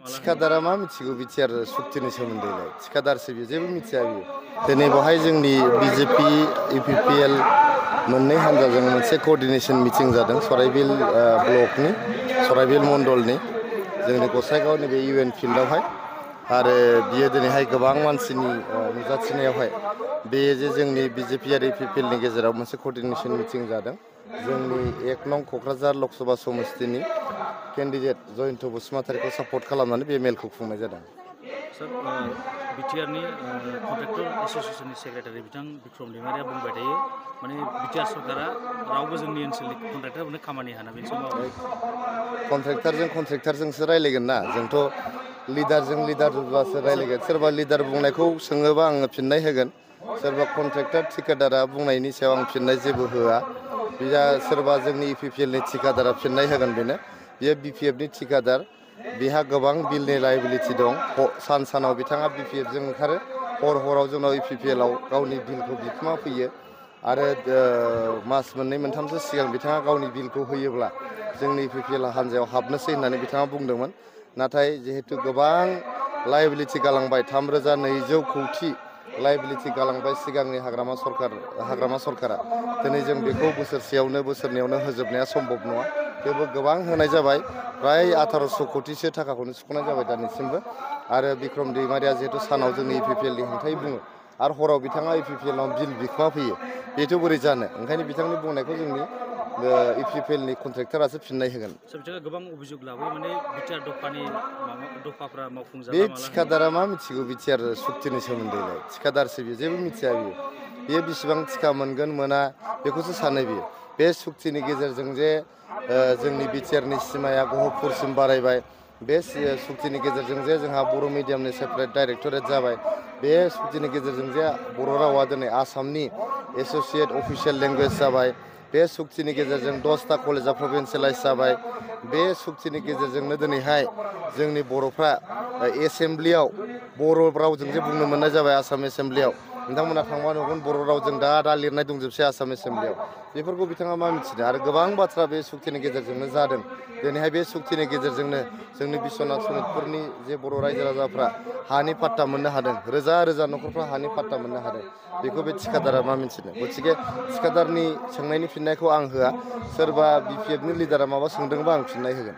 थिखादारा मा मिथिगौ बिटिआर सुक्तिनि सोमोन्दैलाय थिखादारसो बियो जेबो मिथिया बियो दिनै बेवहाय जोंनि बिजेपि इउपिपिएल मोननै हान्जाजों मोनसे कोअर्डिनेशन मिटिं जादों सराइबिल ब्लकनि सराइबिल मण्डलनि जोंनि गसाइगाव नैबे इउएन फिल्डआवहाय आरो बियो दिनैहाय गोबां मानसिनि नुजाथिनायावहाय बे जे जोंनि बिजेपि आरो इउपिपिएलनि गेजेराव मोनसे कोअर्डिनेशन मिटिं जादों जोंनि 1 नं क'क्राझार लकसभा समस्तिनि केन्डिडेट जयन्त बसुमतारीखौ सापर्ट खालामनानै बे मेलखौ खुंनाय जादों। सर बिटिआरनि कन्ट्रेक्टर एस'सिएशननि सेक्रेटारि बिथां बिक्रम दैमारिया बुंबाय थायो माने बिटिआर सरकारा रावबो जोंनि ओनसोलनि कन्ट्रेक्टरफोरनो खामानि हाना बेनि सोमोन्दै कन्ट्रेक्टरजोंसो रायलायगोन ना जोंथ' लिडारजों लिडारबासो रायलायगोन सोरबा लिडार बुंनायखौ सोङोबा आङो फिननाय होगोन सोरबा कन्ट्रेक्टर थिकादारा बुंनायनि सायाव आं फिननाय जेबो होआ बिया सोरबा जोंनि इउपिपिएलनि थिकादारा फिननाय होगोन बेनो बियो बिपिएफनि थिकादार बिहा गोबां बिलनि लायबिलिटि दं सानाव बिथाङा बिपिएफजों ओंखारो हराव जोंनाव इउपिपिएलआव गावनि बिलखौ बिखुमा फैयो आरो मास मोननै मोनथामसो सिगां बिथाङा गावनि बिलखौ होयोब्ला जोंनि इउपिपिएल हान्जायाव हाबनोसै होननानै बिथाङा बुंदोंमोन नाथाय जिहेतु गोबां लायबिलिटि गालांबाय 3,200 कौटि लायबिलिटि गालांबाय सिगांनि हाग्रामा सरकारा दिनै जों बेखौ बोसोरसेयावनो होजोबनाया सम्भब नङा थेवबो गोबां होनाय जाबाय प्राय 1800 कौटिसो थाखाखौनो सुख'नाय जाबाय दानिसिमबो आरो बिक्रम दैमारिया जिहेतु सानाव जोंनि इउपिपिएलनि हेंथायै बुङो आरो हराव बिथाङा इउपिपिएलनाव बिल बिखुमा फैयो बेथ' बोरै जानो ओंखायनो बिथांनि बुंनायखौ जोंनि इउपिपिएलनि कन्ट्रेक्टरासो फिननाय होगोन। बिथाङा गोबां अभियोग लाबोयो माने बिटिआर दफाफ्रा बे मावफुंजाला माला थिखादारा मा मिथिगौ बिटिआर सुक्तिनि सोमोन्दैलाय थिखादारसो बियो जेबो मिथिया बियो बेसेबां थिखा मोनगोन मोना बेखौसो सानो बियो बे सुक्तिनि गेजेरजों जे जोंनि बिटिआरनि सिमाया गहपुरसिम बारायबाय बे सुक्तिनि गेजेरजों जे जोंहा बर' मिडियामनि सेपारेट डाइरेक्टरेट जाबाय बे सुक्तिनि गेजेरजों जे बर' रावा दिनै आसामनि एस'सिएट अफिसियेल लेंगुवेज जाबाय बे सुक्तिनि गेजेरजों 10टा कलेजा प्रभिन्सियेलाइज जाबाय बे सुक्तिनि गेजेरजोंनो दिनैहाय जोंनि बर'फ्रा एसेमब्लियाव बर' रावजों जे बुंनो मोननाय जाबाय आसाम एसेमब्लियाव नोंथांमोना थांबा नुगोन बर' रावजों दा लिरनाय दंजोबसै आसाम एसेमब्लियाव बेफोरखौ बिथाङा मा मिथिनो आरो गोबां बाथ्रा बे सुक्तिनि गेजेरजोंनो जादों दिनैहाय बे सुक्तिनि गेजेरजोंनो जोंनि बिश्वनाथ सनितपुरनि जे बर' रायजो राजाफ्रा हानि पाट्टा मोननो हादों रोजा रोजा न'खरफ्रा हानि पाट्टा मोननो हादों बेखौ बे थिकादारा मा मिथिनो गथिखे थिकादारनि सोंनायनि फिननायखौ आं होआ सोरबा बिपिएफनि लिडारा माबा सोंदोंबा आं फिननाय होगोन।